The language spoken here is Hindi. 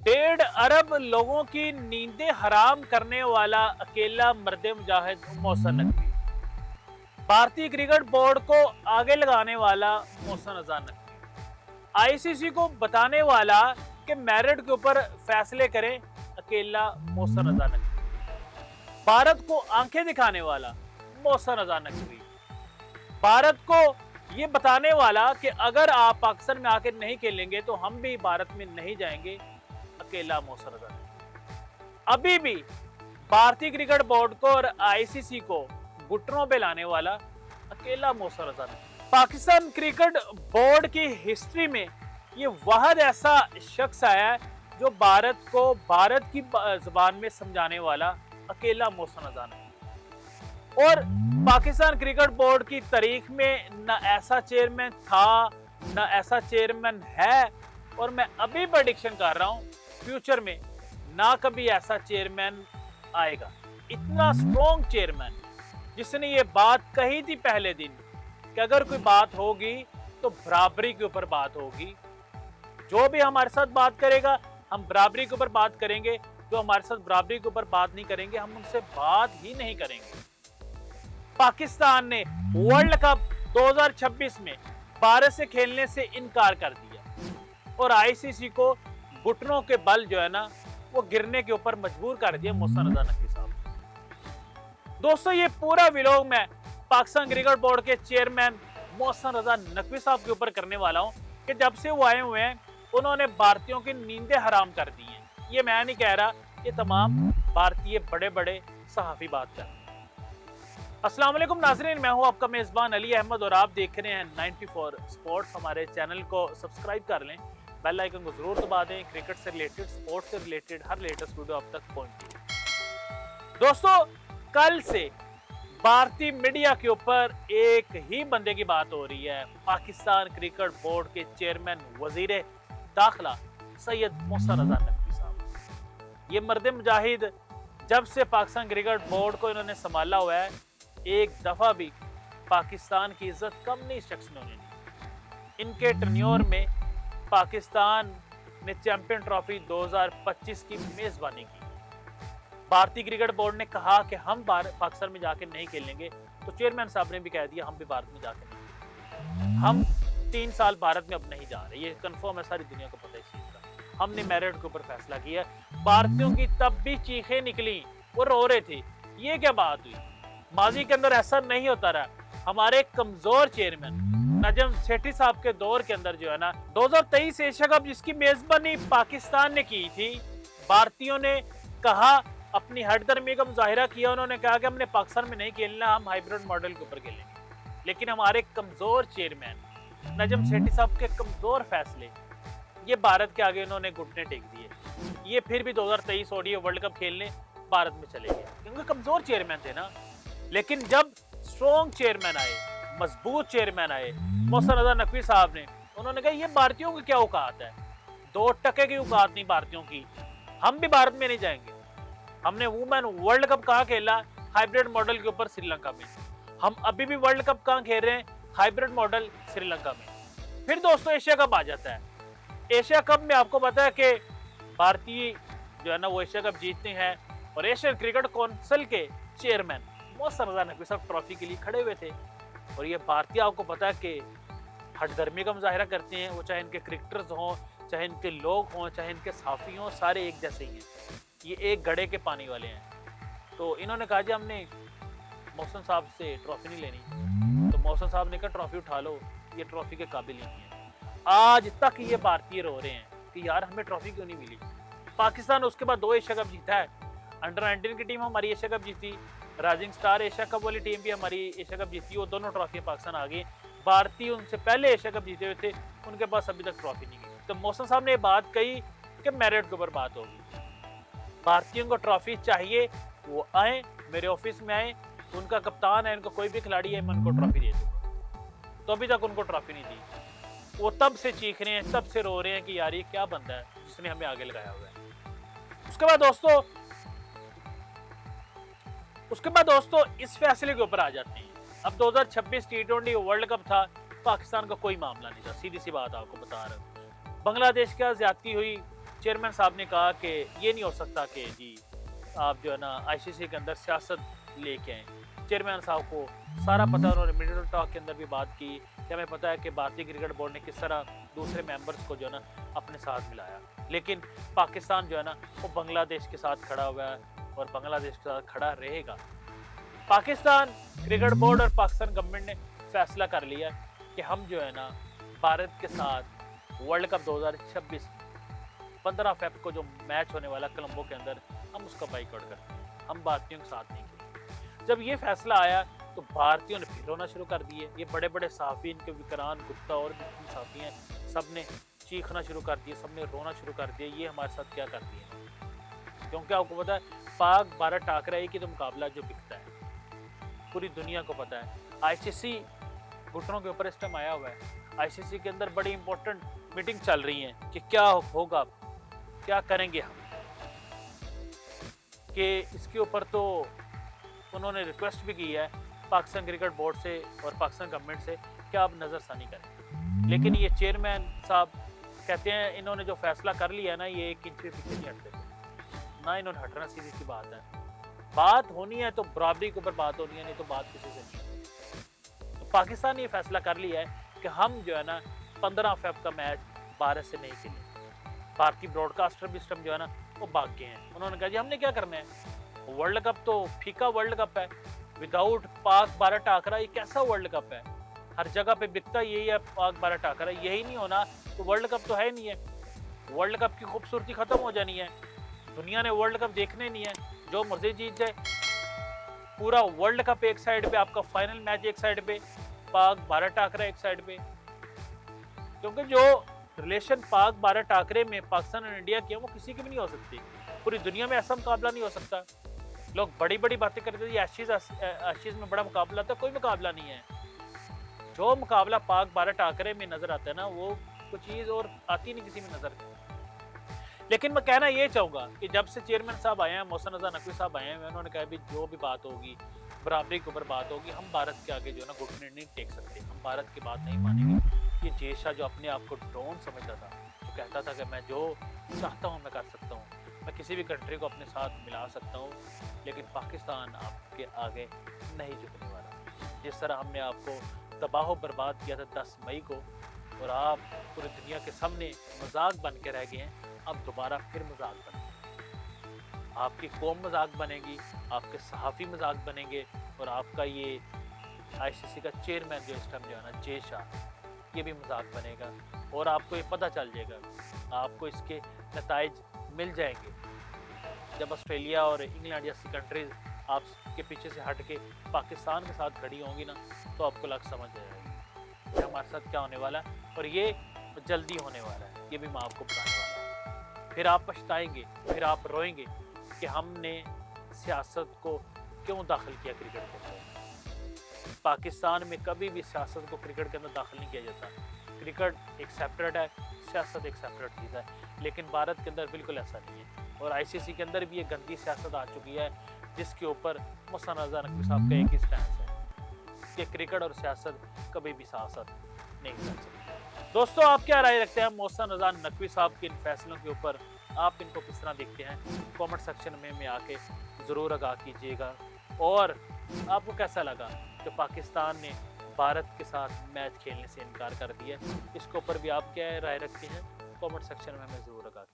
1.5 अरब लोगों की नींदें हराम करने वाला अकेला मर्द मुजाहिद मोहसिन नकवी, भारतीय क्रिकेट बोर्ड को आगे लगाने वाला मोहसिन रजा नकवी, आईसीसी को बताने वाला कि मेरिट के ऊपर फैसले करें अकेला मोहसिन रजा नकवी, भारत को आंखें दिखाने वाला मोहसिन रजा नकवी, भारत को ये बताने वाला कि अगर आप पाकिस्तान में आके नहीं खेलेंगे तो हम भी भारत में नहीं जाएंगे, अकेला मोहसिन रजा नकवी। अभी भी भारतीय क्रिकेट बोर्ड को और आईसीसी को घुटनों पे लाने वाला अकेला मोहसिन रजा नकवी। पाकिस्तान क्रिकेट बोर्ड की हिस्ट्री में ये वाहिद ऐसा शख्स आया है जो भारत को भारत की जुबान में समझाने वाला अकेला मोहसिन रजा नकवी। और पाकिस्तान क्रिकेट बोर्ड की तारीख में न ऐसा चेयरमैन था न ऐसा चेयरमैन है, और मैं अभी प्रेडिक्शन कर रहा हूं फ्यूचर में ना कभी ऐसा चेयरमैन आएगा। इतना स्ट्रॉन्ग चेयरमैन जिसने ये बात कही थी पहले दिन कि अगर कोई बात होगी तो बराबरी के ऊपर बात होगी, जो भी हमारे साथ बात करेगा हम बराबरी के ऊपर बात करेंगे, जो हमारे साथ बराबरी के ऊपर बात नहीं करेंगे हम उनसे बात ही नहीं करेंगे। पाकिस्तान ने वर्ल्ड कप 2026 में भारत से खेलने से इनकार कर दिया और आईसीसी को घुटनों के बल जो है ना वो गिरने के ऊपर मजबूर कर दिया मोहसिन रजा नकवी साहब। दोस्तों ये पूरा व्लॉग मैं पाकिस्तान क्रिकेट बोर्ड के चेयरमैन मोहसिन रजा नकवी साहब के ऊपर करने वाला हूं कि जब से वो आए हुए हैं उन्होंने भारतीयों की नींदें हराम कर दी हैं। ये मैं नहीं कह रहा, ये तमाम भारतीय बड़े बड़े सहाफी बात कर रहे हैं। अस्सलाम वालेकुम नाज़रीन, मैं हूं आपका मेज़बान अली अहमद और आप देख रहे हैं 94 स्पोर्ट्स। हमारे चैनल को सब्सक्राइब कर लें, बेल आइकन को जरूर दबा दें। क्रिकेट से रिलेटेड, स्पोर्ट्स से रिलेटेड हर लेटेस्ट वीडियो आप तक पहुंचे। दोस्तों कल से भारतीय मीडिया के ऊपर एक ही बंदे की बात हो रही है, पाकिस्तान क्रिकेट बोर्ड के चेयरमैन वजीर दाखिला सैयद मोहसिन रजा नकवी साहब। ये मर्द मुजाहिद जब से पाकिस्तान क्रिकेट बोर्ड को इन्होंने संभाला हुआ है एक दफा भी पाकिस्तान की इज्जत कम नहीं शख्स ने होने दी। इनके टर्न्योर में पाकिस्तान ने चैंपियन ट्रॉफी 2025 की मेजबानी की। भारतीय क्रिकेट बोर्ड ने कहा कि हम पाकिस्तान में जाके नहीं खेलेंगे तो चेयरमैन साहब ने भी कह दिया हम भी भारत में जाके नहीं खेलेंगे। हम 3 साल भारत में अब नहीं जा रहे, ये कंफर्म है, सारी दुनिया को पता है इस चीज का। हमने मेरिट के ऊपर फैसला किया। भारतीयों की तब भी चीखें निकली, वो रो रहे थे। ये क्या बात हुई? माजी के अंदर ऐसा नहीं होता रहा। हमारे कमजोर चेयरमैन नजम सेठी साहब के दौर के अंदर जो है ना 2023 एशिया कप जिसकी मेजबानी पाकिस्तान ने की थी, भारतीयों ने कहा, अपनी हटदर्मी का मुजाहिरा किया। उन्होंने कहा कि हमने पाकिस्तान में नहीं खेलना, हम हाइब्रिड मॉडल के ऊपर खेलेंगे। लेकिन हमारे कमजोर चेयरमैन नजम सेठी साहब के कमजोर फैसले, ये भारत के आगे उन्होंने घुटने टेक दिए। ये फिर भी 2023 ओडीआई वर्ल्ड कप खेलने भारत में चले गए क्योंकि कमजोर चेयरमैन थे ना। लेकिन जब स्ट्रॉन्ग चेयरमैन आए, मजबूत चेयरमैन आए मोहसिन रजा नकवी साहब ने, उन्होंने कहा ये भारतीयों की क्या औकात है, 2% की औकात नहीं भारतीयों की, हम भी भारत में नहीं जाएंगे। हमने वुमेन वर्ल्ड कप कहाँ खेला? हाइब्रिड मॉडल के ऊपर श्रीलंका में। हम अभी भी वर्ल्ड कप कहाँ खेल रहे हैं? हाइब्रिड मॉडल श्रीलंका में। फिर दोस्तों एशिया कप आ जाता है। एशिया कप में आपको पता है कि भारतीय जो है ना वो एशिया कप जीतते हैं और एशियन क्रिकेट काउंसिल के चेयरमैन मोहसिन रजा नकवी साहब ट्रॉफी के लिए खड़े हुए थे। और ये भारतीय आपको पता है कि हटदर्मी का मुजाहिरा करते हैं, वो चाहे इनके क्रिकेटर्स हों, चाहे इनके लोग हों, चाहे इनके साफी हों, सारे एक जैसे ही हैं। ये एक घड़े के पानी वाले हैं। तो इन्होंने कहा जी हमने मोहसिन साहब से ट्रॉफी नहीं लेनी, तो मोहसिन साहब ने कहा ट्रॉफी उठा लो, ये ट्रॉफी के काबिल ही नहीं है। आज तक ये भारतीय रो रहे हैं कि यार हमें ट्रॉफी क्यों नहीं मिली। पाकिस्तान उसके बाद 2 एशिया कप जीता है। अंडर 19 की टीम हमारी एशिया कप जीती, राइजिंग स्टार एशिया कप वाली टीम भी हमारी एशिया कप जीती, वो दोनों ट्रॉफियां पाकिस्तान आ गई। भारतीय उनसे पहले एशिया कप जीते हुए थे, उनके पास अभी तक ट्रॉफी नहीं गई। तो मोहसिन साहब ने ये बात कही कि मेरिट के ऊपर बात होगी, भारतीयों को ट्रॉफी चाहिए, वो आए मेरे ऑफिस में आए, उनका कप्तान है, इनका कोई भी खिलाड़ी है, मैं उनको ट्रॉफी दे दूंगा। तो अभी तक उनको ट्रॉफी नहीं दी। वो तब से चीख रहे हैं, तब से रो रहे हैं कि यार ये क्या बंदा है जिसने हमें आगे लगाया हुआ है। उसके बाद दोस्तों इस फैसले के ऊपर आ जाते हैं। अब 2026 T20 वर्ल्ड कप था, पाकिस्तान का कोई मामला नहीं था, सीधी सी बात आपको बता रहा हूं। बांग्लादेश का ज्यादती हुई, चेयरमैन साहब ने कहा कि ये नहीं हो सकता कि जी आप जो है ना आईसीसी के अंदर सियासत लेके आए। चेयरमैन साहब को सारा पता है, उन्होंने मिडिल टॉक के अंदर भी बात की कि हमें पता है कि भारतीय क्रिकेट बोर्ड ने किस तरह दूसरे मेंबर्स को जो है ना अपने साथ मिलाया, लेकिन पाकिस्तान जो है ना वो बांग्लादेश के साथ खड़ा हुआ है और बांग्लादेश के साथ खड़ा रहेगा। पाकिस्तान क्रिकेट बोर्ड और पाकिस्तान गवर्नमेंट ने फैसला कर लिया कि हम जो है ना भारत के साथ वर्ल्ड कप 2026 15 फेब को जो मैच होने वाला कोलंबो के अंदर, हम उसका बाइकआउट करते हैं, हम भारतीयों के साथ नहीं खेलेंगे। जब ये फैसला आया तो भारतीयों ने फिर रोना शुरू कर दिए। ये बड़े बड़े सहाफ़ी, इनके विक्रांत गुप्ता और भी सहाफ़ी हैं, सब ने चीखना शुरू कर दिया, सब ने रोना शुरू कर दिया, ये हमारे साथ क्या कर दिए। क्योंकि आपको पता है पाक भारत टाकरा एक ही तो मुकाबला जो बिकता है, पूरी दुनिया को पता है। आईसीसी घुटनों के ऊपर इस टाइम आया हुआ है। आईसीसी के अंदर बड़ी इंपॉर्टेंट मीटिंग चल रही है कि क्या होगा, क्या करेंगे हम, कि इसके ऊपर तो उन्होंने रिक्वेस्ट भी की है पाकिस्तान क्रिकेट बोर्ड से और पाकिस्तान गवर्नमेंट से कि आप नज़रसानी करें। लेकिन ये चेयरमैन साहब कहते हैं इन्होंने जो फैसला कर लिया ना, ये 1 इंच भी पीछे नहीं हटते ना, इन्होंने हटना, सीधी सी बात है। बात होनी है तो बराबरी के ऊपर बात होनी है, नहीं तो बात किसी से नहीं। तो पाकिस्तान ने ये फैसला कर लिया है कि हम जो है ना 15 फेब का मैच भारत से नहीं खेलेंगे। भारतीय ब्रॉडकास्टर भी इस टाइम जो है ना वो भाग गए हैं। उन्होंने कहा जी हमने क्या करना है, वर्ल्ड कप तो फीका वर्ल्ड कप है, विदाउट पाक भारत टाकरा ये कैसा वर्ल्ड कप है। हर जगह पे बिकता यही है पाक भारत टाकरा, यही नहीं होना तो वर्ल्ड कप तो है नहीं है। वर्ल्ड कप की खूबसूरती खत्म हो जानी है, दुनिया ने वर्ल्ड कप देखने नहीं है, जो मर्जी जीत जाए। पूरा वर्ल्ड कप एक साइड पे, आपका फाइनल मैच एक साइड पे, पाक भारत टाकरा एक साइड पे। क्योंकि जो रिलेशन पाक भारत टाकरे में पाकिस्तान और इंडिया की है वो किसी की भी नहीं हो सकती, पूरी दुनिया में ऐसा मुकाबला नहीं हो सकता। लोग बड़ी बड़ी बातें करते हैं, एशेज में बड़ा मुकाबला था, कोई मुकाबला नहीं है। जो मुकाबला पाक भारत टाकरे में नजर आता है ना, वो कुछ चीज और आती नहीं किसी में नजर। लेकिन मैं कहना ये चाहूंगा कि जब से चेयरमैन साहब आए हैं, मोहसिन रजा नकवी साहब आए हैं, उन्होंने कहा भी जो भी बात होगी बराबरी के ऊपर बात होगी, हम भारत के आगे जो है ना घुटने नहीं टेक सकते, हम भारत की बात नहीं मानेंगे। ये जेशा जो अपने आप को ड्रोन समझता था, जो कहता था कि मैं जो चाहता हूँ मैं कर सकता हूँ, मैं किसी भी कंट्री को अपने साथ मिला सकता हूँ, लेकिन पाकिस्तान आपके आगे नहीं झुकने वाला। जिस तरह हमने आपको तबाह बर्बाद किया था 10 मई को, और आप पूरी दुनिया के सामने मजाक बन के रह गए हैं, अब दोबारा फिर मजाक बनेंगे, आपकी कौम मजाक बनेगी, आपके सहाफ़ी मजाक बनेंगे, और आपका ये आईसीसी का चेयरमैन जो इस टाइम जो है ना जेशा, ये भी मजाक बनेगा। और आपको ये पता चल जाएगा, आपको इसके नताइज मिल जाएंगे। जब ऑस्ट्रेलिया और इंग्लैंड जैसी कंट्रीज आपके पीछे से हट के पाकिस्तान के साथ खड़ी होंगी ना, तो आपको लग समझ जाएगा कि हमारे साथ क्या होने वाला है, और ये जल्दी होने वाला है, ये भी मैं आपको बताने वाला हूँ। फिर आप पछताएंगे, फिर आप रोएंगे कि हमने सियासत को क्यों दाखिल किया क्रिकेट के अंदर। पाकिस्तान में कभी भी सियासत को क्रिकेट के अंदर दाखिल नहीं किया जाता। क्रिकेट एक सेपरेट है, सियासत एक सेपरेट चीज़ है, लेकिन भारत के अंदर बिल्कुल ऐसा नहीं है। और आईसीसी के अंदर भी ये गंदी सियासत आ चुकी है, जिसके ऊपर मोहसिन रजा नकवी साहब का एक ही स्टैंड है कि क्रिकेट और सियासत कभी भी सियासत नहीं कर सकती। दोस्तों, आप क्या राय रखते हैं मोहसिन रजा नकवी साहब के इन फैसलों के ऊपर? आप इनको किस तरह देखते हैं? कमेंट सेक्शन में आके ज़रूर आगाह कीजिएगा। और आपको कैसा लगा कि पाकिस्तान ने भारत के साथ मैच खेलने से इनकार कर दिया? इसके ऊपर भी आप क्या राय रखते हैं? कमेंट सेक्शन में हमें ज़रूर